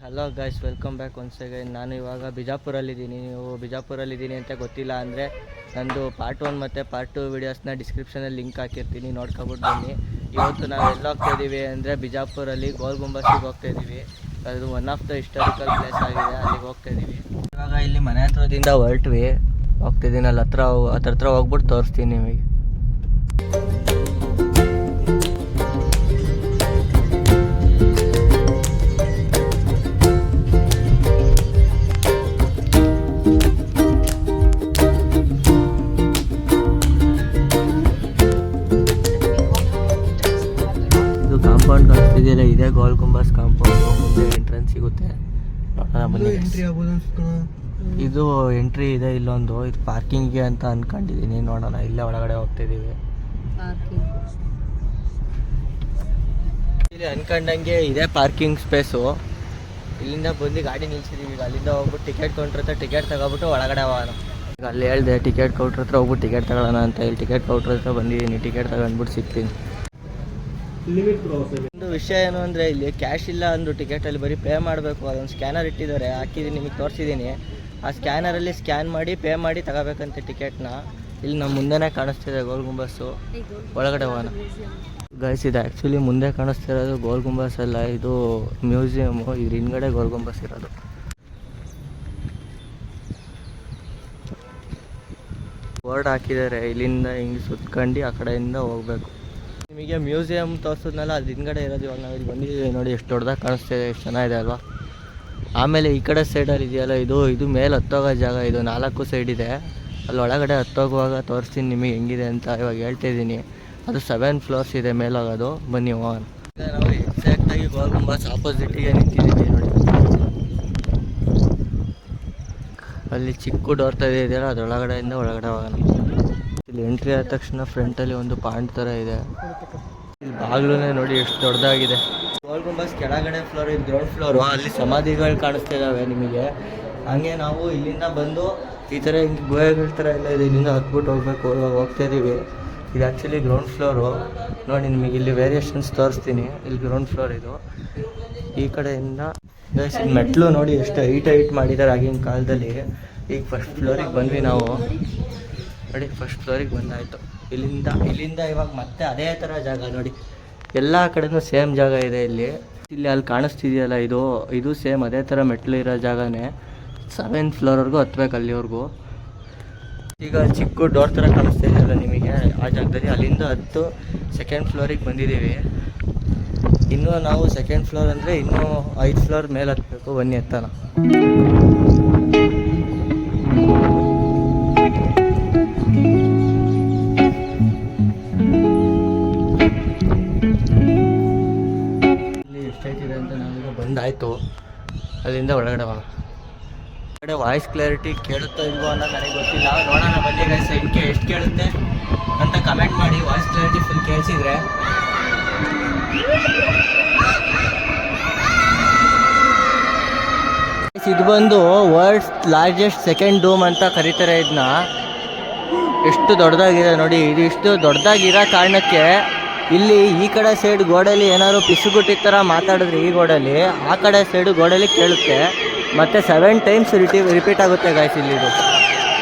Hello guys, welcome back once again. ನಾನು ಇವಾಗ ಬಿಜಾಪುರಲ್ಲಿದ್ದೀನಿ. ನೀವು ಬಿಜಾಪುರಲ್ಲಿದ್ದೀನಿ ಅಂತ ಗೊತ್ತಿಲ್ಲ ಅಂದರೆ ನಂದು ಪಾರ್ಟ್ 1 ಮತ್ತು ಪಾರ್ಟ್ 2 ವೀಡಿಯೋಸ್ನ ಡಿಸ್ಕ್ರಿಪ್ಷನಲ್ಲಿ ಲಿಂಕ್ ಹಾಕಿರ್ತೀನಿ, ನೋಡ್ಕೊಬಿಟ್ಟು ಬನ್ನಿ. ಇವತ್ತು ನಾವು ಎಲ್ಲಿ ಹೋಗ್ತಾಯಿದ್ದೀವಿ ಅಂದರೆ ಬಿಜಾಪುರಲ್ಲಿ ಗೋಲ್ ಗುಂಬಸ್ಸಿಗೆ ಹೋಗ್ತಾಯಿದ್ದೀವಿ. ಅದು one of the historical place ಆಗಿದೆ, ಅಲ್ಲಿಗೆ ಹೋಗ್ತಾಯಿದ್ದೀವಿ. ಇವಾಗ ಇಲ್ಲಿ ಮನೆ ಹತ್ರದಿಂದ ಹೊರಟ್ವಿ, ಹೋಗ್ತಿದ್ದೀನಿ. ಅಲ್ಲಿ ಹತ್ರ ಹೋಗ್ಬಿಟ್ಟು ತೋರಿಸ್ತೀನಿ ನಿಮಗೆ. ಕಾಂಪೌಂಡ್ ಕಾಣಿಸ್ತಿದೆಯಲ್ಲ, ಇದೇ ಗೋಲ್ ಗುಂಬಸ್ ಕಾಂಪೌಂಡ್. ಮುಂದೆ ಎಂಟ್ರೆನ್ಸ್ ಸಿಗುತ್ತೆ, ಇದು ಎಂಟ್ರಿ ಇದೆ. ಇಲ್ಲೊಂದು ಇದು ಪಾರ್ಕಿಂಗ್ಗೆ ಅಂತ ಅನ್ಕೊಂಡಿದ್ದೀನಿ, ನೋಡೋಣ. ಇಲ್ಲೇ ಒಳಗಡೆ ಹೋಗ್ತಿದ್ದೀವಿ. ಇಲ್ಲಿ ಅನ್ಕೊಂಡಂಗೆ ಇದೇ ಪಾರ್ಕಿಂಗ್ ಸ್ಪೇಸು. ಇಲ್ಲಿಂದ ಬಂದು ಗಾಡಿ ನಿಲ್ಸಿದ್ದೀವಿ. ಈಗ ಅಲ್ಲಿಂದ ಹೋಗ್ಬಿಟ್ಟು ಟಿಕೆಟ್ ಕೌಂಟ್ರ್ ಹತ್ರ ಟಿಕೆಟ್ ತಗೊಬಿಟ್ಟು ಒಳಗಡೆ ಹೋಗೋಣ. ಈಗ ಅಲ್ಲಿ ಹೇಳಿದೆ ಟಿಕೆಟ್ ಕೌಂಟ್ರ್ ಹತ್ರ ಹೋಗ್ಬಿಟ್ಟು ಟಿಕೆಟ್ ತಗೊಳ್ಳೋಣ ಅಂತ. ಇಲ್ಲಿ ಟಿಕೆಟ್ ಕೌಂಟ್ರ್ ಹತ್ರ ಬಂದಿದ್ದೀನಿ, ಟಿಕೆಟ್ ತಗೊಂಡ್ಬಿಟ್ಟು ಸಿಗ್ತೀನಿ. ಒಂದು ವಿಷಯ ಏನು ಅಂದರೆ, ಇಲ್ಲಿ ಕ್ಯಾಶ್ ಇಲ್ಲ ಅಂದರು ಟಿಕೆಟಲ್ಲಿ ಬರೀ ಪೇ ಮಾಡಬೇಕು. ಅದೊಂದು ಸ್ಕ್ಯಾನರ್ ಇಟ್ಟಿದ್ದಾರೆ, ಹಾಕಿದ್ದೀನಿ, ನಿಮಗೆ ತೋರಿಸಿದ್ದೀನಿ. ಆ ಸ್ಕ್ಯಾನರಲ್ಲಿ ಸ್ಕ್ಯಾನ್ ಮಾಡಿ ಪೇ ಮಾಡಿ ತಗೋಬೇಕಂತೆ ಟಿಕೆಟ್ನ. ಇಲ್ಲಿ ನಮ್ಮ ಮುಂದೆನೇ ಕಾಣಿಸ್ತಿದೆ ಗೋಲ್ ಗುಂಬಸ್ಸು. ಒಳಗಡೆ ಹೋಗೋಣ ಗೈಸ್. ಇದು ಆ್ಯಕ್ಚುಲಿ ಮುಂದೆ ಕಾಣಿಸ್ತಿರೋದು ಗೋಲ್ ಗುಂಬಸ್ ಅಲ್ಲ, ಇದು ಮ್ಯೂಸಿಯಮ್ಮು. ಇದ್ರ ಹಿಂದ್ಗಡೆ ಗೋಲ್ ಗುಂಬಸ್ ಇರೋದು. ಬೋರ್ಡ್ ಹಾಕಿದ್ದಾರೆ, ಇಲ್ಲಿಂದ ಹಿಂಗೆ ಸುತ್ಕೊಂಡು ಆ ಕಡೆಯಿಂದ ಹೋಗ್ಬೇಕು. ನಿಮಗೆ ಮ್ಯೂಸಿಯಮ್ ತೋರಿಸಿದ್ನಲ್ಲ, ಅದು ಹಿಂದ್ಗಡೆ ಇರೋದು. ಇವಾಗ ನಾವು ಇಲ್ಲಿ ಬಂದಿದ್ದೀವಿ ನೋಡಿ, ಎಷ್ಟು ದೊಡ್ಡದಾಗಿ ಕಾಣಿಸ್ತಿದೆ, ಎಷ್ಟು ಚೆನ್ನಾಗಿದೆ ಅಲ್ವಾ. ಆಮೇಲೆ ಈ ಕಡೆ ಸೈಡಲ್ಲಿ ಇದೆಯಲ್ಲ, ಇದು ಮೇಲೆ ಹತ್ತೋಗೋ ಜಾಗ. ಇದು 4 ಸೈಡ್ ಇದೆ. ಅಲ್ಲಿ ಒಳಗಡೆ ಹತ್ತೋಗುವಾಗ ತೋರಿಸ್ತೀನಿ ನಿಮಗೆ ಹೆಂಗಿದೆ ಅಂತ. ಇವಾಗ ಹೇಳ್ತಾಯಿದ್ದೀನಿ, ಅದು 7 ಫ್ಲೋರ್ಸ್ ಇದೆ ಮೇಲೋಗೋದು. ಬನ್ನಿ ಹೋಗೋಣ. ಈಗ ನಾವು ಎಕ್ಸಾಕ್ಟಾಗಿ ಗೋಲ್ ಗುಂಬಸ್ ಆಪೋಸಿಟಿಗೆ ನಿಂತಿದ್ದೀವಿ ನೋಡಿ. ಅಲ್ಲಿ ಚಿಕ್ಕ ಡೋರ್ ಇದೆಯಲ್ಲ, ಅದರೊಳಗಡೆಯಿಂದ ಒಳಗಡೆ ಹೋಗೋಣ. ಇಲ್ಲಿ ಎಂಟ್ರಿ ಆದ ತಕ್ಷಣ ಫ್ರಂಟಲ್ಲಿ ಒಂದು ಪಾಂಡ್ ಥರ ಇದೆ. ಇಲ್ಲಿ ಬಾಗಿಲು ನೋಡಿ ಎಷ್ಟು ದೊಡ್ಡದಾಗಿದೆ. ಗೋಲ್ ಗುಂಬಸ್ ಕೆಳಗಡೆ ಫ್ಲೋರ್, ಇದು ಗ್ರೌಂಡ್ ಫ್ಲೋರು. ಅಲ್ಲಿ ಸಮಾಧಿಗಳು ಕಾಣಿಸ್ತಾ ಇದ್ದಾವೆ ನಿಮಗೆ. ಹಾಗೆ ನಾವು ಇಲ್ಲಿಂದ ಬಂದು ಈ ಥರ ಹಿಂಗೆ ಗುಹೆಗಳ ಥರ ಎಲ್ಲ ಇದೆ, ಇಲ್ಲಿಂದ ಹತ್ಬಿಟ್ಟು ಹೋಗ್ಬೇಕು. ಇವಾಗ ಹೋಗ್ತಾಯಿದ್ದೀವಿ. ಇದು ಆ್ಯಕ್ಚುಲಿ ಗ್ರೌಂಡ್ ಫ್ಲೋರು ನೋಡಿ. ನಿಮಗೆ ಇಲ್ಲಿ ವೇರಿಯೇಷನ್ಸ್ ತೋರಿಸ್ತೀನಿ. ಇಲ್ಲಿ ಗ್ರೌಂಡ್ ಫ್ಲೋರ್ ಇದು. ಈ ಕಡೆಯಿಂದ ಮೆಟ್ಲು ನೋಡಿ ಎಷ್ಟು ಹೈಟ್ ಮಾಡಿದ್ದಾರೆ ಆಗಿನ ಕಾಲದಲ್ಲಿ. ಈಗ ಫಸ್ಟ್ ಫ್ಲೋರಿಗೆ ಬಂದ್ವಿ ನಾವು ನೋಡಿ. ಫಸ್ಟ್ ಫ್ಲೋರಿಗೆ ಬಂದಾಯಿತು. ಇಲ್ಲಿಂದ ಇವಾಗ ಮತ್ತೆ ಅದೇ ಥರ ಜಾಗ ನೋಡಿ. ಎಲ್ಲ ಕಡೆನೂ ಸೇಮ್ ಜಾಗ ಇದೆ ಇಲ್ಲಿ. ಅಲ್ಲಿ ಕಾಣಿಸ್ತಿದೆಯಲ್ಲ, ಇದು ಸೇಮ್ ಅದೇ ಥರ ಮೆಟ್ಲು ಇರೋ ಜಾಗನೇ. 7 ಫ್ಲೋರ್ವರೆಗೂ ಹತ್ಬೇಕು ಅಲ್ಲಿವರೆಗೂ. ಈಗ ಚಿಕ್ಕ ಡೋರ್ ಥರ ಕಾಣಿಸ್ತಿದೆಯಲ್ಲ ನಿಮಗೆ, ಆ ಜಾಗದಲ್ಲಿ ಅಲ್ಲಿಂದ ಹತ್ತು 2nd ಫ್ಲೋರಿಗೆ ಬಂದಿದ್ದೀವಿ. ಇನ್ನೂ ನಾವು 2nd ಫ್ಲೋರ್ ಅಂದರೆ ಇನ್ನೂ 5 ಫ್ಲೋರ್ ಮೇಲೆ ಹತ್ತಬೇಕು. ಬನ್ನಿ ಹತ್ತೋಣ. ಎಷ್ಟೈತಿದೆ ಅಂತ ನಾವೀಗ ಬಂದಾಯಿತು. ಅಲ್ಲಿಂದ ಒಳಗಡೆ ಹೋಗೋಣ. ಒಳಗಡೆ ವಾಯ್ಸ್ ಕ್ಲಾರಿಟಿ ಕೇಳುತ್ತೋ ಇಲ್ವೋ ಅನ್ನೋದು ನನಗೆ ಗೊತ್ತಿಲ್ಲ. ನೋಡೋಣ ಬನ್ನಿ ಗೈಸ್, ಎಷ್ಟು ಕೇಳುತ್ತೆ ಅಂತ ಕಮೆಂಟ್ ಮಾಡಿ. ವಾಯ್ಸ್ ಕ್ಲಾರಿಟಿ ಫುಲ್ ಕೇಳಿಸಿದ್ರೆ ಇದು ಬಂದು ವರ್ಲ್ಡ್ಸ್ ಲಾರ್ಜೆಸ್ಟ್ 2nd ಡೋಮ್ ಅಂತ ಕರೀತಾರೆ ಇದನ್ನ. ಎಷ್ಟು ದೊಡ್ಡದಾಗಿದೆ ನೋಡಿ. ಇದು ಇಷ್ಟು ದೊಡ್ಡದಾಗಿರೋ ಕಾರಣಕ್ಕೆ ಇಲ್ಲಿ ಈ ಕಡೆ ಸೈಡ್ ಗೋಡೆಯಲ್ಲಿ ಏನಾದ್ರು ಪಿಸುಗುಟ್ಟಿ ಥರ ಮಾತಾಡಿದ್ರೆ ಈ ಗೋಡೆಯಲ್ಲಿ, ಆ ಕಡೆ ಸೈಡು ಗೋಡೆಯಲ್ಲಿ ಕೇಳುತ್ತೆ. ಮತ್ತು 7 ಟೈಮ್ಸ್ ರಿಪೀಟ್ ಆಗುತ್ತೆ ಗಾಯ್ಸ್. ಇಲ್ಲಿದು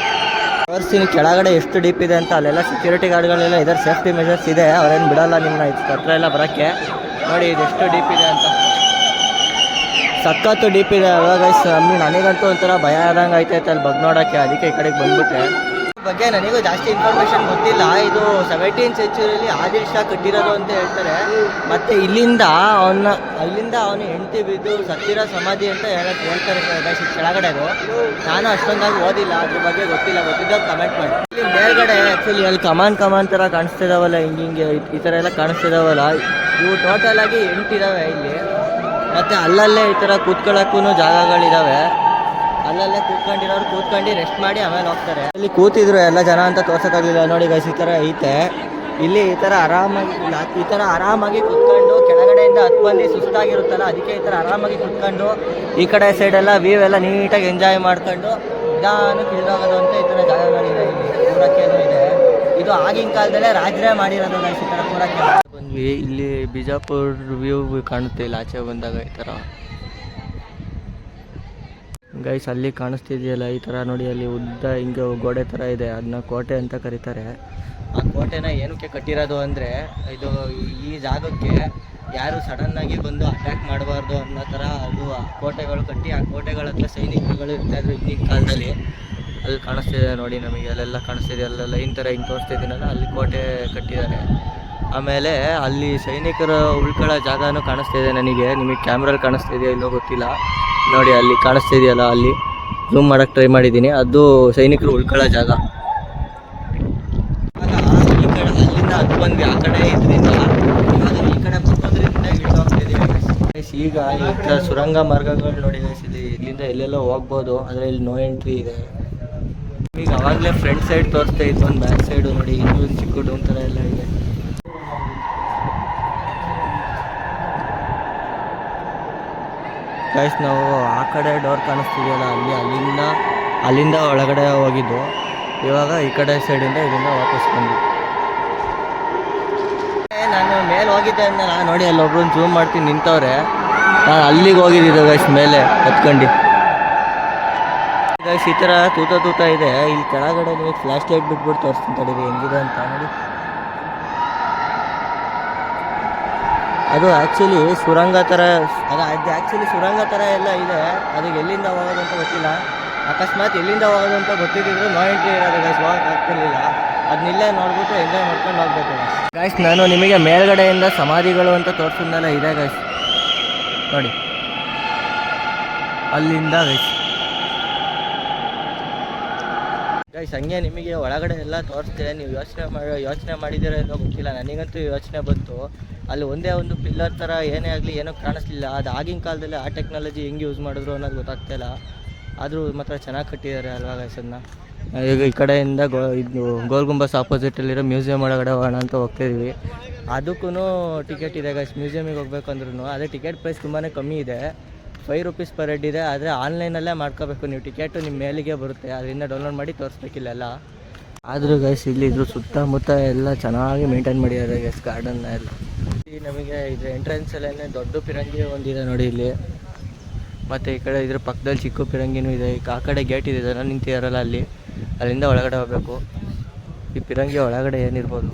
ತೋರಿಸ್ತೀನಿ ಕೆಳಗಡೆ ಎಷ್ಟು ಡೀಪ್ ಇದೆ ಅಂತ. ಅಲ್ಲೆಲ್ಲ ಸೆಕ್ಯೂರಿಟಿ ಗಾರ್ಡ್ಗಳೆಲ್ಲ ಇದರ ಸೇಫ್ಟಿ ಮೆಷರ್ಸ್ ಇದೆ, ಅವರೇನು ಬಿಡೋಲ್ಲ ನಿಮ್ಮನ್ನ ಹತ್ರ ಎಲ್ಲ ಬರೋಕ್ಕೆ. ನೋಡಿ ಇದು ಎಷ್ಟು ಡೀಪ್ ಇದೆ ಅಂತ. ಸಖತ್ತು ಡೀಪ್ ಇದೆ ಅಲ್ವಾ ಗೈಸ್. ನನಗಂತೂ ಒಂಥರ ಭಯ ಆದಂಗೆ ಆಯ್ತೈತೆ ಅಲ್ಲಿ ಬಗ್ ನೋಡೋಕ್ಕೆ. ಅದಕ್ಕೆ ಈ ಕಡೆಗೆ ಬಂದ್ಬಿಟ್ಟೆ. ಬಗ್ಗೆ ನನಗೂ ಜಾಸ್ತಿ ಇನ್ಫಾರ್ಮೇಷನ್ ಗೊತ್ತಿಲ್ಲ. ಇದು 17th ಸೆಂಚುರಿಯಲ್ಲಿ ಆದಿಲ್ ಶಾ ಕಟ್ಟಿರೋದು ಅಂತ ಹೇಳ್ತಾರೆ. ಮತ್ತು ಇಲ್ಲಿಂದ ಅವನು ಹೆಂಡತಿ ಬಿದ್ದು ಸತ್ತಿರೋ ಸಮಾಧಿ ಅಂತ ಹೇಳ್ತಾರೆ ಕೆಳಗಡೆದು. ನಾನು ಅಷ್ಟೊಂದಾಗಿ ಓದಿಲ್ಲ, ಅದ್ರ ಬಗ್ಗೆ ಗೊತ್ತಿದ್ದಾಗ ಕಮೆಂಟ್ ಮಾಡಿ. ಇಲ್ಲಿ ಮೇಲ್ಗಡೆ ಆ್ಯಕ್ಚುಲಿ ಅಲ್ಲಿ ಕಮಾನ್ ಥರ ಕಾಣಿಸ್ತಿದ್ದಾವಲ್ಲ, ಹಿಂಗೆ ಈ ಥರ ಎಲ್ಲ ಕಾಣಿಸ್ತಿದ್ದಾವಲ್ಲ, ಇವು ಟೋಟಲ್ ಆಗಿ 8 ಇದ್ದಾವೆ ಇಲ್ಲಿ. ಮತ್ತು ಅಲ್ಲಲ್ಲೇ ಈ ಥರ ಕೂತ್ಕೊಳ್ಳೋಕ್ಕೂ ಜಾಗಗಳಿದ್ದಾವೆ. ಅಲ್ಲಲ್ಲೇ ಕೂತ್ಕೊಂಡು ರೆಸ್ಟ್ ಮಾಡಿ ಆಮೇಲೆ ಹೋಗ್ತಾರೆ. ಇಲ್ಲಿ ಕೂತಿದ್ರು ಎಲ್ಲ ಜನ ಅಂತ ತೋರ್ಸೋಕ್ಕಾಗಲಿಲ್ಲ ನೋಡಿ ಗೈಸ್. ಈ ಥರ ಐತೆ ಇಲ್ಲಿ. ಈ ಥರ ಆರಾಮಾಗಿ ಕೂತ್ಕೊಂಡು ಕೆಳಗಡೆಯಿಂದ ಬಂದು ಸುಸ್ತಾಗಿರುತ್ತಲ್ಲ, ಅದಕ್ಕೆ ಈ ಥರ ಆರಾಮಾಗಿ ಕೂತ್ಕೊಂಡು ಈ ಕಡೆ ಸೈಡೆಲ್ಲ ವ್ಯೂ ಎಲ್ಲ ನೀಟಾಗಿ ಎಂಜಾಯ್ ಮಾಡ್ಕೊಂಡು ನಿಧಾನಕ್ಕೆ ಇಳಿದೋಗೋದು ಅಂತ ಈ ಥರ ಜಾಗಗಳಿದೆ. ಇಲ್ಲಿ ಕೂರಕ್ಕೇನು ಇದೆ. ಇದು ಆಗಿನ ಕಾಲದಲ್ಲೇ ರಾಜರೇ ಮಾಡಿರೋದು ಗೈಸ್. ಈ ಥರ ಕೂರಕ್ಕೆ ಬಂದ್ವಿ. ಇಲ್ಲಿ ಬಿಜಾಪುರ ವ್ಯೂ ಕಾಣುತ್ತೆ ಇಲ್ಲಿ ಆಚೆ ಬಂದಾಗ. ಈ ಥರ ಗೈಸ್ ಅಲ್ಲಿ ಕಾಣಿಸ್ತಿದೆಯಲ್ಲ ಈ ಥರ ನೋಡಿ, ಅಲ್ಲಿ ಉದ್ದ ಹಿಂಗೆ ಗೋಡೆ ಥರ ಇದೆ, ಅದನ್ನ ಕೋಟೆ ಅಂತ ಕರೀತಾರೆ. ಆ ಕೋಟೆನ ಏನಕ್ಕೆ ಕಟ್ಟಿರೋದು ಅಂದರೆ, ಇದು ಈ ಜಾಗಕ್ಕೆ ಯಾರು ಸಡನ್ನಾಗಿ ಬಂದು ಅಟ್ಯಾಕ್ ಮಾಡಬಾರ್ದು ಅನ್ನೋ ಥರ ಅದು ಆ ಕೋಟೆಗಳು ಕಟ್ಟಿ, ಆ ಕೋಟೆಗಳ ಹತ್ರ ಸೈನಿಕರುಗಳು ಇರ್ತಾಯಿದ್ರು ಹಿಂದಿನ ಕಾಲದಲ್ಲಿ. ಅಲ್ಲಿ ಕಾಣಿಸ್ತಿದೆ ನೋಡಿ ನಮಗೆ, ಅಲ್ಲೆಲ್ಲ ಕಾಣಿಸ್ತಿದೆ, ಅಲ್ಲೆಲ್ಲ ಲೈನ್ ಥರ ಹಿಂಗೆ ತೋರಿಸ್ತಿದ್ದೀನಲ್ಲ, ಅಲ್ಲಿ ಕೋಟೆ ಕಟ್ಟಿದ್ದಾರೆ. ಆಮೇಲೆ ಅಲ್ಲಿ ಸೈನಿಕರು ಉಳ್ಕೊಳ್ಳೋ ಜಾಗನೂ ಕಾಣಿಸ್ತಿದೆ ನನಗೆ. ನಿಮಗೆ ಕ್ಯಾಮ್ರಲ್ಲಿ ಕಾಣಿಸ್ತಿದೆಯಾ ಇಲ್ಲೋ ಗೊತ್ತಿಲ್ಲ. ನೋಡಿ ಅಲ್ಲಿ ಕಾಣಿಸ್ತಿದೆಯಲ್ಲ, ಅಲ್ಲಿ ಝೂಮ್ ಮಾಡೋಕ್ಕೆ ಟ್ರೈ ಮಾಡಿದ್ದೀನಿ, ಅದು ಸೈನಿಕರು ಉಳ್ಕೊಳ್ಳೋ ಜಾಗ. ಈ ಕಡೆ ಅಲ್ಲಿಂದ ಹತ್ತು ಬಂದ್ವಿ, ಆ ಕಡೆ ಇದರಿಂದ ಇವಾಗ ಈ ಕಡೆ ಬರೋದ್ರಿಂದ ಇಳಿದು ಹೋಗ್ತಿದ್ದೀವಿ. ಈಗ ಈ ಥರ ಸುರಂಗ ಮಾರ್ಗಗಳು ನೋಡಿ ಇಲ್ಲಿಂದ ಎಲ್ಲೆಲ್ಲೋ ಹೋಗ್ಬೋದು, ಆದರೆ ಇಲ್ಲಿ ನೋ ಎಂಟ್ರಿ ಇದೆ. ಈಗ ಅವಾಗಲೇ ಫ್ರಂಟ್ ಸೈಡ್ ತೋರಿಸ್ತಾ ಇತ್ತು, ಒಂದು ಬ್ಯಾಕ್ ಸೈಡು ನೋಡಿ, ಇನ್ನೊಂದು ಚಿಕ್ಕ ಡೌನ್ ಥರ ಎಲ್ಲ ಇದೆ. ಗೈಸ್ ನಾವು ಆ ಕಡೆ ಡೋರ್ ಕಾಣಿಸ್ತಿದೆಯಲ್ಲ, ಅಲ್ಲಿಂದ ಒಳಗಡೆ ಹೋಗಿದ್ದು. ಇವಾಗ ಈ ಕಡೆ ಸೈಡಿಂದ ಇದರಿಂದ ವಾಪಸ್ ಬಂದ್ವಿ. ನಾನು ಮೇಲೆ ಹೋಗಿದ್ದೆ ಅಂದಲ್ಲ ನೋಡಿ, ಅಲ್ಲೊಬ್ರು ಝೂಮ್ ಮಾಡ್ತೀನಿ ನಿಂತವ್ರೆ. ನಾನು ಅಲ್ಲಿಗೆ ಹೋಗಿದ್ದಿದ್ದೆ ಗೈಸ್, ಮೇಲೆ ಹತ್ಕೊಂಡು. ಗೈಸ್ ಈ ಥರ ತೂತ ಇದೆ. ಇಲ್ಲಿ ಕೆಳಗಡೆ ನಿಮಗೆ ಫ್ಲ್ಯಾಶ್ ಲೈಟ್ ಬಿಟ್ಬಿಟ್ಟು ತೋರಿಸ್ತೀನಿ ತಡೀರಿ ಹೆಂಗಿದೆ ಅಂತ ನೋಡಿ. ಅದು ಆ್ಯಕ್ಚುಲಿ ಸುರಂಗ ಥರ, ಅದು ಆ್ಯಕ್ಚುಲಿ ಸುರಂಗ ಥರ ಎಲ್ಲ ಇದೆ. ಅದಕ್ಕೆ ಎಲ್ಲಿಂದ ಹೋಗೋದು ಅಂತ ಗೊತ್ತಿಲ್ಲ. ಅಕಸ್ಮಾತ್ ಎಲ್ಲಿಂದ ಹೋಗೋದು ಅಂತ ಗೊತ್ತಿದ್ದಿದ್ರು ನೋ ಎಂಟ್ರಿ ಇರೋದು ಗೈಸ್, ಹೋಗಕ್ಕೆ ಆಗ್ತಿರ್ಲಿಲ್ಲ. ಅದನ್ನಿಲ್ಲೇ ನೋಡ್ಬಿಟ್ಟು ಎಂಜಾಯ್ ಮಾಡ್ಕೊಂಡು ಹೋಗ್ಬೇಕು ಗೈಸ್. ನಾನು ನಿಮಗೆ ಮೇಲ್ಗಡೆಯಿಂದ ಸಮಾಧಿಗಳು ಅಂತ ತೋರಿಸಿದ್ನೆಲ್ಲ ಇದೆ ಗೈಸ್, ನೋಡಿ ಅಲ್ಲಿಂದ ಗೈಸ್ ಹಂಗೆ ನಿಮಗೆ ಒಳಗಡೆ ಎಲ್ಲ ತೋರಿಸ್ತೆ. ನೀವು ಯೋಚನೆ ಮಾಡಿದ್ದೀರೋ ಏನೋ ಗೊತ್ತಿಲ್ಲ, ನನಗಂತೂ ಯೋಚನೆ ಬಂತು. ಅಲ್ಲಿ ಒಂದೇ ಒಂದು ಪಿಲ್ಲರ್ ಥರ ಏನೇ ಆಗಲಿ ಏನೋ ಕಾಣಿಸ್ಲಿಲ್ಲ. ಅದು ಆಗಿನ ಕಾಲದಲ್ಲಿ ಆ ಟೆಕ್ನಾಲಜಿ ಹೆಂಗೆ ಯೂಸ್ ಮಾಡಿದ್ರು ಅನ್ನೋದು ಗೊತ್ತಾಗ್ತಾಯಿಲ್ಲ. ಆದರೂ ಮಾತ್ರ ಚೆನ್ನಾಗಿ ಕಟ್ಟಿದ್ದಾರೆ ಅಲ್ವಾ ಗೈಸ್. ಅದನ್ನ ಈಗ ಈ ಕಡೆಯಿಂದ ಇದು ಗೋಲ್ ಗುಂಬಸ್ ಆಪೋಸಿಟಲ್ಲಿರೋ ಮ್ಯೂಸಿಯಂ ಒಳಗಡೆ ಹೋಗೋಣ ಅಂತ ಹೋಗ್ತಾಯಿದ್ವಿ. ಅದಕ್ಕೂ ಟಿಕೆಟ್ ಇದೆ ಗೈಸ್, ಮ್ಯೂಸಿಯಮಿಗೆ ಹೋಗ್ಬೇಕು ಅಂದ್ರೂ. ಅದೇ ಟಿಕೆಟ್ ಪ್ರೈಸ್ ತುಂಬಾ ಕಮ್ಮಿ ಇದೆ, 5 ರೂಪೀಸ್ ಪರ್ ಹೆಡ್ ಇದೆ. ಆದರೆ ಆನ್ಲೈನಲ್ಲೇ ಮಾಡ್ಕೋಬೇಕು ನೀವು, ಟಿಕೆಟು ನಿಮ್ಮ ಮೇಲಿಗೆ ಬರುತ್ತೆ, ಅದರಿಂದ ಡೌನ್ಲೋಡ್ ಮಾಡಿ ತೋರಿಸ್ಬೇಕಿಲ್ಲೆಲ್ಲ. ಆದರೂ ಗೈಸ್ ಇಲ್ಲಿ ಇದ್ರ ಸುತ್ತಮುತ್ತ ಎಲ್ಲ ಚೆನ್ನಾಗಿ ಮೇಂಟೈನ್ ಮಾಡಿದ್ದಾರೆ ಗೈಸ್, ಗಾರ್ಡನ್ನ ಎಲ್ಲ. ನಮಗೆ ಇದ್ರ ಎಂಟ್ರೆನ್ಸಲ್ಲೇ ದೊಡ್ಡ ಪಿರಂಗಿ ಒಂದಿದೆ ನೋಡಿ ಇಲ್ಲಿ, ಮತ್ತು ಈ ಕಡೆ ಇದ್ರ ಪಕ್ಕದಲ್ಲಿ ಚಿಕ್ಕ ಪಿರಂಗಿನೂ ಇದೆ. ಈಗ ಆ ಕಡೆ ಗೇಟ್ ಇದೆ, ಜನ ನಿಂತಿದ್ದಾರಲ್ಲ ಅಲ್ಲಿಂದ ಒಳಗಡೆ ಹೋಗಬೇಕು. ಈ ಪಿರಂಗಿ ಒಳಗಡೆ ಏನಿರ್ಬೋದು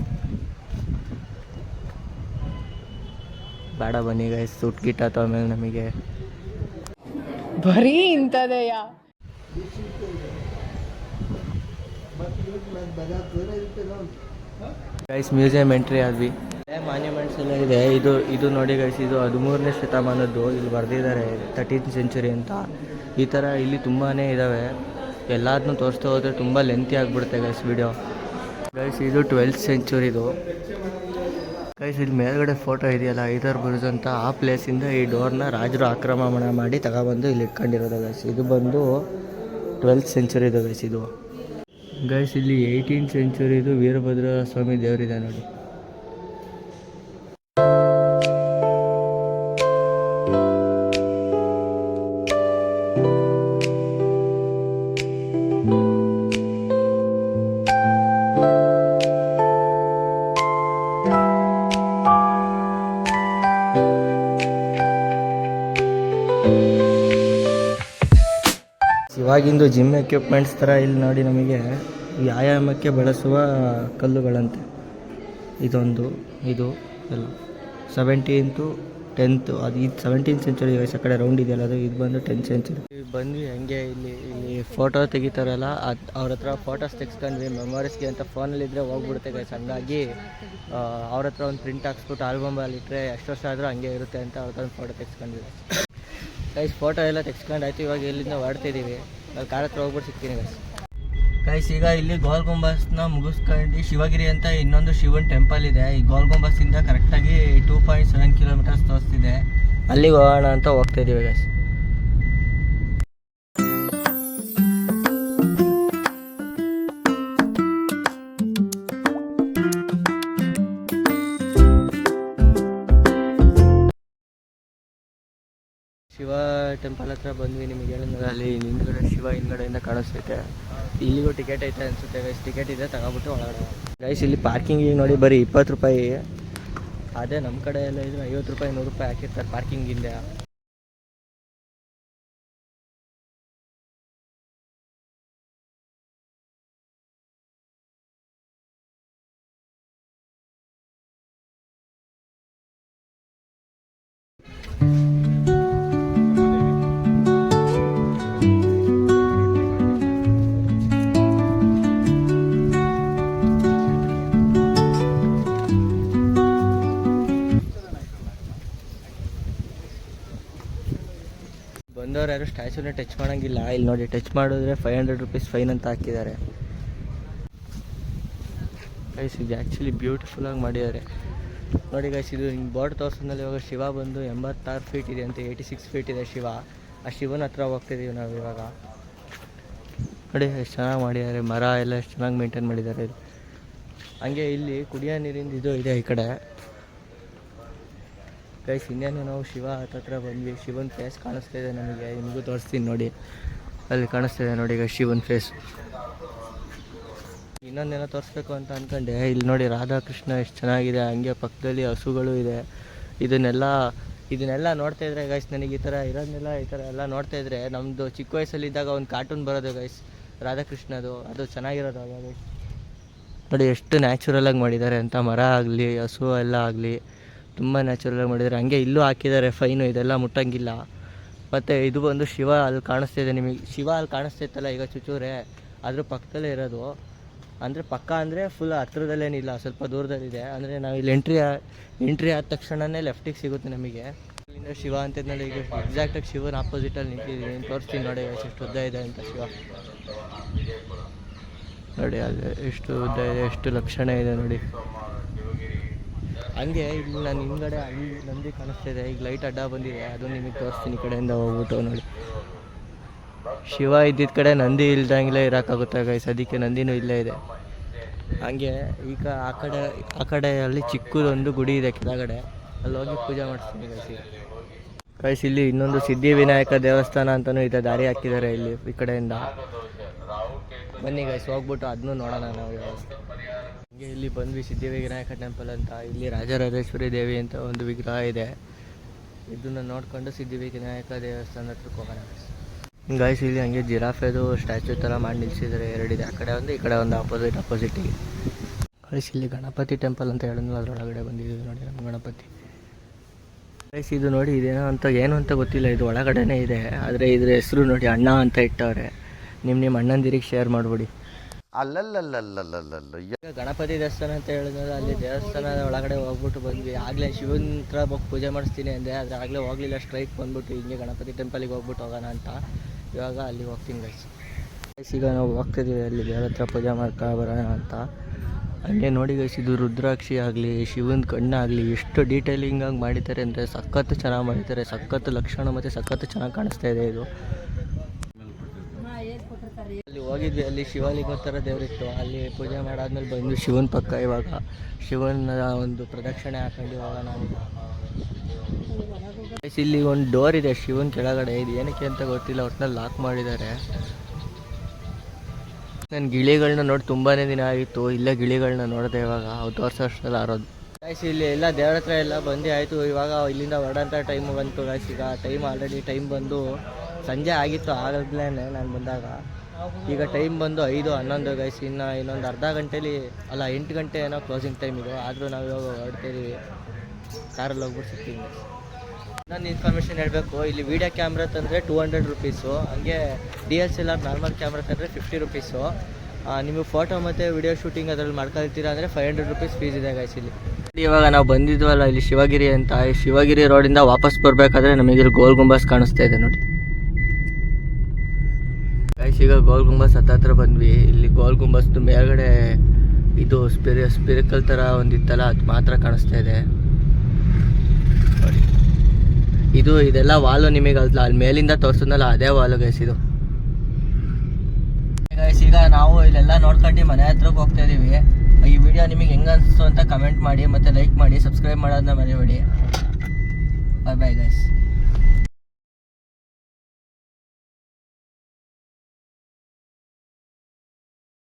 ಬೇಡ, ಬನ್ನಿ ಗೈಸ್. ಸೂಟ್ ಗಿಟ್ ಅಥವಾ ಆಮೇಲೆ ನಮಗೆ ಬರೀ ಇಂಥದೆಯ ಗೈಸ್. ಮ್ಯೂಸಿಯಂ ಎಂಟ್ರಿ ಆದ್ವಿ. ಮಾನ್ಯುಮೆಂಟ್ಸ್ ಎಲ್ಲ ಇದೆ. ಇದು ನೋಡಿ ಗೈಸ್, ಇದು 13ನೇ ಶತಮಾನದ್ದು. ಇಲ್ಲಿ ಬರೆದಿದ್ದಾರೆ 13th ಸೆಂಚುರಿ ಅಂತ. ಈ ಥರ ಇಲ್ಲಿ ತುಂಬಾ ಇದ್ದಾವೆ. ಎಲ್ಲದನ್ನೂ ತೋರಿಸ್ತಾ ಹೋದರೆ ತುಂಬ ಲೆಂತಿ ಆಗಿಬಿಡುತ್ತೆ ಗೈಸ್ ವಿಡಿಯೋ. ಗೈಸ್ ಇದು 12th ಸೆಂಚುರಿದು ಗೈಸ್. ಇಲ್ಲಿ ಮೇಲ್ಗಡೆ ಫೋಟೋ ಇದೆಯಲ್ಲ, ಐದರ್ ಬುರ್ಜ್ ಅಂತ, ಆ ಪ್ಲೇಸಿಂದ ಈ ಡೋರ್ನ ರಾಜರು ಆಕ್ರಮಣ ಮಾಡಿ ತಗೊಬಂದು ಇಲ್ಲಿ ಇಟ್ಕೊಂಡಿರೋದು ಗೈಸ್. ಇದು ಬಂದು 12th ಸೆಂಚುರಿದು ಗೈಸ್ ಇದು. ಗೈಸ್ ಇಲ್ಲಿ 18th ಸೆಂಚುರಿದು ವೀರಭದ್ರ ಸ್ವಾಮಿ ದೇವರಿದೆ ನೋಡಿ. ಇವಾಗಿಂದು ಜಿಮ್ ಎಕ್ವಿಪ್ಮೆಂಟ್ಸ್ ಥರ ಇಲ್ಲಿ ನೋಡಿ ನಮಗೆ ವ್ಯಾಯಾಮಕ್ಕೆ ಬಳಸುವ ಕಲ್ಲುಗಳಂತೆ. ಇದೊಂದು, ಇದು ಎಲ್ಲ 17th 10th, ಅದು ಇದು 17th ಸೆಂಚುರಿ ವಯಸ್ಸು. ಆ ಕಡೆ ರೌಂಡ್ ಇದೆಯಲ್ಲ ಅದು, ಇದು ಬಂದು 10th ಸೆಂಚುರಿ. ಬಂದ್ವಿ ಹಂಗೆ ಇಲ್ಲಿ ಫೋಟೋ ತೆಗಿತಾರಲ್ಲ, ಅವ್ರ ಹತ್ರ ಫೋಟೋಸ್ ತೆಗೆಸ್ಕೊಂಡ್ವಿ ಮೆಮೊರೀಸ್ಗೆ ಅಂತ. ಫೋನಲ್ಲಿದ್ದರೆ ಹೋಗ್ಬಿಡುತ್ತೆ ಗೈಸ್, ಹಂಗಾಗಿ ಅವ್ರ ಹತ್ರ ಒಂದು ಪ್ರಿಂಟ್ ಹಾಕ್ಸ್ಬಿಟ್ಟು ಆಲ್ಬಮಲ್ಲಿ ಇಟ್ಟರೆ ಎಷ್ಟು ವರ್ಷ ಆದರೂ ಹಂಗೆ ಇರುತ್ತೆ ಅಂತ ಅವ್ರ ಹತ್ರ ಒಂದು ಫೋಟೋ ತೆಗೆಸ್ಕೊಂಡ್ವಿ ಗೈಸ್. ಫೋಟೋ ಎಲ್ಲ ತೆಗೆಸ್ಕೊಂಡಾಯ್ತು. ಇವಾಗ ಇಲ್ಲಿಂದ ಹೊರಡ್ತಿದ್ದೀವಿ. ಕಾರ್ ಹತ್ರ ಹೋಗ್ಬಿಟ್ಟು ಸಿಗ್ತೀನಿ ಗೈಸ್. ಈಗ ಇಲ್ಲಿ ಗೋಲ್ ಗುಂಬಸ್ನ ಮುಗಿಸ್ಕೊಂಡು ಶಿವಗಿರಿ ಅಂತ ಇನ್ನೊಂದು ಶಿವನ್ ಟೆಂಪಲ್ ಇದೆ. ಈ ಗೋಲ್ ಗುಂಬಸ್ಸಿಂದ ಕರೆಕ್ಟಾಗಿ 2.7 ಕಿಲೋಮೀಟರ್ಸ್ ತೋರಿಸ್ತಿದೆ. ಅಲ್ಲಿಗೆ ಹೋಗೋಣ ಅಂತ ಹೋಗ್ತಾಯಿದ್ದೀವಿ ಗೈಸ್. ಶಿವ ಟೆಂಪಲ್ ಹತ್ರ ಬಂದ್ವಿ. ನಿಮಗೆ ಹೇಳಿದ್ರೆ ಅಲ್ಲಿ ಹಿಂದ್ಗಡೆ ಶಿವ ಹಿಂದ್ಗಡೆಯಿಂದ ಕಾಣಿಸ್ತೈತೆ. ಇಲ್ಲಿಗೂ ಟಿಕೆಟ್ ಐತೆ ಅನಿಸುತ್ತೆ ಗೈಸ್. ಟಿಕೆಟ್ ಇದೆ, ತಗೊಬಿಟ್ಟು ಒಳಗಡೆ ಗೈಸ್. ಇಲ್ಲಿ ಪಾರ್ಕಿಂಗಿಗೆ ನೋಡಿ ಬರೀ 20 ರೂಪಾಯಿ. ಅದೇ ನಮ್ಮ ಕಡೆ ಎಲ್ಲ ಇದ್ರೆ 50 ರೂಪಾಯಿ 100 ರೂಪಾಯಿ ಹಾಕಿರ್ತಾರೆ ಪಾರ್ಕಿಂಗಿಂದ. ಬಂದವ್ರು ಯಾರು ಸ್ಟ್ಯಾಚ್ಯೂನ ಟಚ್ ಮಾಡೋಂಗಿಲ್ಲ. ಇಲ್ಲಿ ನೋಡಿ, ಟಚ್ ಮಾಡಿದ್ರೆ 500 ರೂಪೀಸ್ ಫೈನ್ ಅಂತ ಹಾಕಿದ್ದಾರೆ ಗೈಸ್. ಇದು ಆ್ಯಕ್ಚುಲಿ ಬ್ಯೂಟಿಫುಲ್ಲಾಗಿ ಮಾಡಿದ್ದಾರೆ ನೋಡಿ ಗೈಸ್. ಇದು ಹಿಂಗೆ ಬೋರ್ಡ್ ತೋರಿಸಿದ್ಮೇಲೆ ಇವಾಗ ಶಿವ ಬಂದು 86 ಫೀಟ್ ಇದೆ ಅಂತ, 86 ಫೀಟ್ ಇದೆ ಶಿವ. ಆ ಶಿವನ ಹತ್ರ ಹೋಗ್ತಿದ್ದೀವಿ ನಾವು ಇವಾಗ. ನೋಡಿ ಎಷ್ಟು ಚೆನ್ನಾಗಿ ಮಾಡಿದ್ದಾರೆ, ಮರ ಎಲ್ಲ ಎಷ್ಟು ಚೆನ್ನಾಗಿ ಮೇಂಟೈನ್ ಮಾಡಿದ್ದಾರೆ. ಹಂಗೆ ಇಲ್ಲಿ ಕುಡಿಯೋ ನೀರಿಂದ ಇದು ಇದೆ ಈ ಕಡೆ ಗೈಸ್. ಇನ್ನೇನು ನಾವು ಶಿವ ಹತ್ರ ಬಂದ್ವಿ. ಶಿವನ ಫೇಸ್ ಕಾಣಿಸ್ತಾ ಇದೆ ನಮಗೆ, ನಿಮಗೂ ತೋರಿಸ್ತೀನಿ ನೋಡಿ. ಅಲ್ಲಿ ಕಾಣಿಸ್ತಾ ಇದೆ ನೋಡಿ ಈಗ ಶಿವನ ಫೇಸ್. ಇನ್ನೊಂದೇನೋ ತೋರಿಸ್ಬೇಕು ಅಂತ ಅಂದ್ಕೊಂಡೆ. ಇಲ್ಲಿ ನೋಡಿ ರಾಧಾಕೃಷ್ಣ ಎಷ್ಟು ಚೆನ್ನಾಗಿದೆ. ಹಂಗೆ ಪಕ್ಕದಲ್ಲಿ ಹಸುಗಳು ಇದೆ. ಇದನ್ನೆಲ್ಲ ನೋಡ್ತಾ ಇದ್ರೆ ಗೈಸ್, ನನಗೆ ಈ ಥರ ಇರೋದನ್ನೆಲ್ಲ ಈ ಥರ ಎಲ್ಲ ನೋಡ್ತಾ ಇದ್ರೆ ನಮ್ಮದು ಚಿಕ್ಕ ವಯಸ್ಸಲ್ಲಿದ್ದಾಗ ಒಂದು ಕಾರ್ಟೂನ್ ಬರೋದು ಗೈಸ್, ರಾಧಾಕೃಷ್ಣದು. ಅದು ಚೆನ್ನಾಗಿರೋದು ಅವಾಗ ಗೈಸ್. ನೋಡಿ ಎಷ್ಟು ನ್ಯಾಚುರಲಾಗಿ ಮಾಡಿದ್ದಾರೆ ಅಂತ. ಮರ ಆಗಲಿ ಹಸು ಎಲ್ಲ ಆಗಲಿ ತುಂಬ ನ್ಯಾಚುರಲಾಗಿ ಮಾಡಿದ್ದಾರೆ. ಹಂಗೆ ಇಲ್ಲೂ ಹಾಕಿದ್ದಾರೆ ಫೈನು, ಇದೆಲ್ಲ ಮುಟ್ಟಂಗಿಲ್ಲ. ಮತ್ತು ಇದು ಬಂದು ಶಿವ ಅಲ್ಲಿ ಕಾಣಿಸ್ತಿದೆ ನಿಮಗೆ. ಶಿವ ಅಲ್ಲಿ ಕಾಣಿಸ್ತಿತ್ತಲ್ಲ ಈಗ ಚುಚ್ಚೂರೆ, ಅದ್ರ ಪಕ್ಕದಲ್ಲೇ ಇರೋದು. ಅಂದರೆ ಪಕ್ಕ ಅಂದರೆ ಫುಲ್ ಹತ್ರದಲ್ಲೇನಿಲ್ಲ, ಸ್ವಲ್ಪ ದೂರದಲ್ಲಿದೆ. ಅಂದರೆ ನಾವು ಇಲ್ಲಿ ಎಂಟ್ರಿ ಆದ ತಕ್ಷಣವೇ ಲೆಫ್ಟಿಗೆ ಸಿಗುತ್ತೆ ನಮಗೆ. ಇಲ್ಲಿಂದ ಶಿವ ಅಂತಿದ್ಮೇಲೆ ಈಗ ಎಕ್ಸಾಕ್ಟಾಗಿ ಶಿವನ ಆಪೋಸಿಟಲ್ಲಿ ನಿಂತಿದ್ದೀನಿ. ತೋರಿಸ್ತೀನಿ ನೋಡಿ ಎಷ್ಟು ಉದ್ದ ಇದೆ ಅಂತ ಶಿವ. ನೋಡಿ ಅದು ಎಷ್ಟು ಉದ್ದ ಇದೆ, ಎಷ್ಟು ಲಕ್ಷಣ ಇದೆ ನೋಡಿ. ಹಂಗೆ ಇಲ್ಲಿ ನಾನು ಹಿಂದ್ಗಡೆ ಅಲ್ಲಿ ನಂದಿ ಕಾಣಿಸ್ತಿದೆ. ಈಗ ಲೈಟ್ ಅಡ್ಡ ಬಂದಿದೆ, ಅದು ನಿಮಗೆ ತೋರಿಸ್ತೀನಿ ಈ ಕಡೆಯಿಂದ ಹೋಗ್ಬಿಟ್ಟು. ನೋಡಿ ಶಿವ ಇದ್ದಿದ್ದ ಕಡೆ ನಂದಿ ಇಲ್ದಂಗಿಲ್ಲೇ ಇರೋಕ್ಕಾಗುತ್ತೆ ಗೈಸ್, ಅದಕ್ಕೆ ನಂದಿನೂ ಇಲ್ಲೇ ಇದೆ. ಹಂಗೆ ಈಗ ಆ ಕಡೆ ಅಲ್ಲಿ ಚಿಕ್ಕದೊಂದು ಗುಡಿ ಇದೆ ಕೆಳಗಡೆ, ಅಲ್ಲಿ ಹೋಗಿ ಪೂಜೆ ಮಾಡಿಸ್ತೀನಿ ಗೈಸ್. ಇಲ್ಲಿ ಇನ್ನೊಂದು ಸಿದ್ಧಿವಿನಾಯಕ ದೇವಸ್ಥಾನ ಅಂತಲೂ ಇದೆ, ದಾರಿ ಹಾಕಿದ್ದಾರೆ ಇಲ್ಲಿ ಈ ಕಡೆಯಿಂದ. ಬನ್ನಿ ಗೈಸ್ ಹೋಗ್ಬಿಟ್ಟು ಅದನ್ನೂ ನೋಡೋಣ ನಾವು ಇವಾಗ. ಹಂಗೆ ಇಲ್ಲಿ ಬಂದ್ವಿ ಸಿದ್ಧಿವಿನಾಯಕ ಟೆಂಪಲ್ ಅಂತ. ಇಲ್ಲಿ ರಾಜರಾಜೇಶ್ವರಿ ದೇವಿ ಅಂತ ಒಂದು ವಿಗ್ರಹ ಇದೆ. ಇದನ್ನು ನೋಡ್ಕೊಂಡು ಸಿದ್ಧಿವಿನಾಯಕ ದೇವಸ್ಥಾನ ಹತ್ರಕ್ಕೆ ಹೋಗೋಣ ಗೈಸ್. ಇಲ್ಲಿ ಹಂಗೆ ಜಿರಾಫೆದು ಸ್ಟ್ಯಾಚ್ಯೂ ಥರ ಮಾಡಿ ನಿಲ್ಲಿಸಿದ್ದಾರೆ, ಎರಡಿದೆ. ಆ ಕಡೆ ಒಂದು, ಈ ಕಡೆ ಒಂದು ಆಪೋಸಿಟಿಗೆ ಗೈಸ್. ಇಲ್ಲಿ ಗಣಪತಿ ಟೆಂಪಲ್ ಅಂತ ಹೇಳಿದ್ನಲ್ಲ, ಅದರೊಳಗಡೆ ಬಂದಿದ್ದೀವಿ ನೋಡಿ ನಮ್ಮ ಗಣಪತಿ ಗೈಸ್. ಇದು ನೋಡಿ ಇದೇನೋ ಅಂತ ಏನು ಅಂತ ಗೊತ್ತಿಲ್ಲ, ಇದು ಒಳಗಡೆನೇ ಇದೆ. ಆದರೆ ಇದ್ರ ಹೆಸರು ನೋಡಿ ಅಣ್ಣ ಅಂತ ಇಟ್ಟವ್ರೆ. ನಿಮ್ಮ ಅಣ್ಣಂದಿರಿಗೆ ಶೇರ್ ಮಾಡಿಬಿಡಿ. ಈಗ ಗಣಪತಿ ದೇವಸ್ಥಾನ ಅಂತ ಹೇಳಿದ್ರೆ ಅಲ್ಲಿ ದೇವಸ್ಥಾನದ ಒಳಗಡೆ ಹೋಗ್ಬಿಟ್ಟು ಬಂದ್ವಿ. ಆಗಲೇ ಶಿವನ ಹತ್ರ ಹೋಗಿ ಪೂಜೆ ಮಾಡಿಸ್ತೀನಿ ಅಂದೆ, ಆದರೆ ಆಗಲೇ ಹೋಗಲಿಲ್ಲ. ಸ್ಟ್ರೈಟ್ ಬಂದ್ಬಿಟ್ಟು ಹಿಂಗೆ ಗಣಪತಿ ಟೆಂಪಲಿಗೆ ಹೋಗ್ಬಿಟ್ಟು ಹೋಗೋಣ ಅಂತ ಇವಾಗ ಅಲ್ಲಿಗೆ ಹೋಗ್ತೀನಿ ಗೈಸ್. ಈಗ ನಾವು ಹೋಗ್ತಿದ್ದೀವಿ ಅಲ್ಲಿ ದೇವ್ರ ಹತ್ರ ಪೂಜೆ ಮಾಡ್ಕೊ ಬರೋಣ ಅಂತ. ಹಂಗೆ ನೋಡಿ ಗೈಸ್, ಇದು ರುದ್ರಾಕ್ಷಿ ಆಗಲಿ ಶಿವನ ಕಣ್ಣಾಗಲಿ ಎಷ್ಟು ಡೀಟೇಲಿಂಗಾಗಿ ಮಾಡಿದ್ದಾರೆ ಅಂದರೆ ಸಖತ್ತು ಚೆನ್ನಾಗಿ ಮಾಡಿದ್ದಾರೆ. ಸಖತ್ತು ಲಕ್ಷಣ ಮತ್ತು ಸಖತ್ತು ಚೆನ್ನಾಗಿ ಕಾಣಿಸ್ತಾ ಇದೆ ಇದು. ಅಲ್ಲಿ ಹೋಗಿದ್ವಿ, ಅಲ್ಲಿ ಶಿವಲಿಂಗ ಥರ ದೇವರಿತ್ತು. ಅಲ್ಲಿ ಪೂಜೆ ಮಾಡಾದ್ಮೇಲೆ ಬಂದು ಶಿವನ ಪಕ್ಕ ಇವಾಗ ಶಿವನ ಒಂದು ಪ್ರದಕ್ಷಿಣೆ ಹಾಕೊಂಡು ಹೋಗೋಣ ಅಂತ. ಇಲ್ಲಿ ಒಂದು ಡೋರ್ ಇದೆ ಶಿವನ ಕೆಳಗಡೆ, ಇದು ಏನಕ್ಕೆ ಅಂತ ಗೊತ್ತಿಲ್ಲ, ಒಟ್ಟಿನಲ್ಲಿ ಲಾಕ್ ಮಾಡಿದ್ದಾರೆ. ನಾನು ಗಿಳಿಗಳನ್ನ ನೋಡಿ ತುಂಬಾ ದಿನ ಆಗಿತ್ತು, ಇಲ್ಲೇ ಗಿಳಿಗಳನ್ನ ನೋಡಿದೆ ಇವಾಗ. ಅವು ತೋರಿಸೋ ಅಷ್ಟೆಲ್ಲ ಆರೋದು ಗೈಸ್. ಇಲ್ಲಿ ಎಲ್ಲ ದೇವ್ರ ಹತ್ರ ಎಲ್ಲ ಬಂದು ಆಯಿತು. ಇವಾಗ ಇಲ್ಲಿಂದ ಹೊರಡೋಂಥ ಟೈಮ್ ಬಂತು ಗೈಸ್. ಈಗ ಟೈಮ್ ಬಂದು ಸಂಜೆ ಆಗಿತ್ತು ಆಗಲೇ ನಾನು ಬಂದಾಗ. ಈಗ ಟೈಮ್ ಬಂದು 5:11 ಗೈಸ್. ಇನ್ನೊಂದು ಅರ್ಧ ಗಂಟೆಲಿ ಅಲ್ಲ 8 ಗಂಟೆ ಏನೋ ಕ್ಲೋಸಿಂಗ್ ಟೈಮ್ ಇದು. ಆದರೂ ನಾವು ಇವಾಗ ಹೊರಡ್ತಿದ್ದೀವಿ, ಕಾರಲ್ಲಿ ಹೋಗ್ಬಿಟ್ಟು ಸಿಗ್ತೀವಿ. ಇನ್ನೊಂದು ಇನ್ಫಾರ್ಮೇಷನ್ ಹೇಳಬೇಕು, ಇಲ್ಲಿ ವೀಡಿಯೋ ಕ್ಯಾಮ್ರಾ ತಂದರೆ 200 ರೂಪೀಸು. ಹಂಗೆ DSLR ನಾರ್ಮಲ್ ಕ್ಯಾಮ್ರಾ ತಂದರೆ 50 ರೂಪೀಸು. ನಿಮಗೆ ಫೋಟೋ ಮತ್ತು ವಿಡಿಯೋ ಶೂಟಿಂಗ್ ಅದರಲ್ಲಿ ಮಾಡ್ಕೊಳ್ತೀರಾ ಅಂದರೆ 500 ರೂಪೀಸ್ ಫೀಸ್ ಇದೆ ಗೈಸ್ ಇಲ್ಲಿ. ಇವಾಗ ನಾವು ಬಂದಿದ್ವಲ್ಲ ಇಲ್ಲಿ ಶಿವಗಿರಿ ಅಂತ, ಈ ಶಿವಗಿರಿ ರೋಡಿಂದ ವಾಪಸ್ ಬರಬೇಕಾದ್ರೆ ನಮಗೆ ಇಲ್ಲಿ ಗೋಲ್ ಗುಂಬಸ್ ಕಾಣಿಸ್ತಾ ಇದೆ ನೋಡಿ ಗೈಸ್. ಈಗ ಗೋಲ್ ಗುಂಬಸ್ ಹತ್ರ ಬಂದ್ವಿ. ಇಲ್ಲಿ ಗೋಲ್ ಗುಂಬಸ್ದು ಮೇಲ್ಗಡೆ ಇದು ಸ್ಪಿರಿಕಲ್ ಥರ ಒಂದಿತ್ತಲ್ಲ, ಅದು ಮಾತ್ರ ಕಾಣಿಸ್ತಾ ಇದೆ ನೋಡಿ. ಇದೆಲ್ಲ ವಾಲು ನಿಮಗೆ ಅಲ್ಲಿ ಮೇಲಿಂದ ತೋರಿಸಿದ್ನಲ್ಲ ಅದೇ ವಾಲು ಗೈಸ್ ಇದು. ಗೈಸ್ ಈಗ ನಾವು ಇಲ್ಲೆಲ್ಲ ನೋಡ್ಕೊಂಡು ಮನೆ ಹತ್ರಕ್ಕೆ ಹೋಗ್ತಾ ಇದೀವಿ. ಈ ವಿಡಿಯೋ ನಿಮಗೆ ಹೆಂಗೆ ಅನಿಸ್ತು ಅಂತ ಕಮೆಂಟ್ ಮಾಡಿ, ಮತ್ತು ಲೈಕ್ ಮಾಡಿ, ಸಬ್ಸ್ಕ್ರೈಬ್ ಮಾಡೋದನ್ನ ಮರಿಬೇಡಿ. ಬಾಯ್ ಬಾಯ್ ಗೈಸ್.